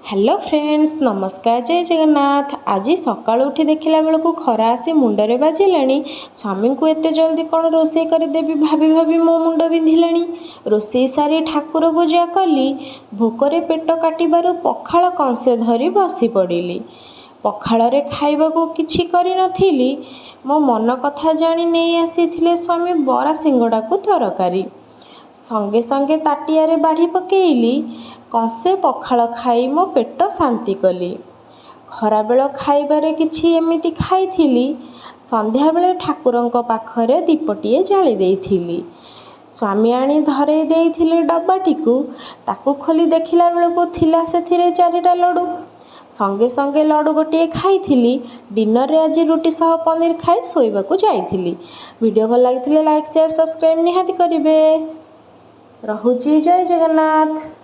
Hello friends, नमस्कार, जय जगन्नाथ। आज सकाळु उठी देखिला बेलू खरा आसी मुंडरे बाजिलानी। स्वामी को एते जल्दी कौन रोषे करदेवी भाभी भाभी मो मुंड बिंधिलानी। रोषे सारी ठाकुर पूजा कली। भोकरे पेट काटिबारु पखाळ कंसे धरी बसी पड़िली। पखाଳରେ खाइबाकू किछि करि नथिली। मो मन कथा जानी नहीं आसीथिले स्वामी बरा सिंगड़ा को तरकारी। संगे संगे ताटियारे बाढ़ी पकेइली। कंसे पखाळ खाई मो पेट शांति कली। खराबेल खाइबारे किछि एमिति खाइथिली। संध्या बेले ठाकुरंक पाखरे दीपटिए जाली देइथिली। स्वामी आनी धरे देइथिले डब्बाटिकू। ताकू खोली देखिला बेलकू थिला सेथिरे 4टा लड्डू। संगे संगे लड्डू गोटे खाइथिली। डिनर रे आज रुटी सह पनीर खाई सोइबाकू जाइथिली। वीडियो भल लागिथिले लाइक शेयर सब्सक्राइब निहाती करिवे। रहुची, जय जगन्नाथ।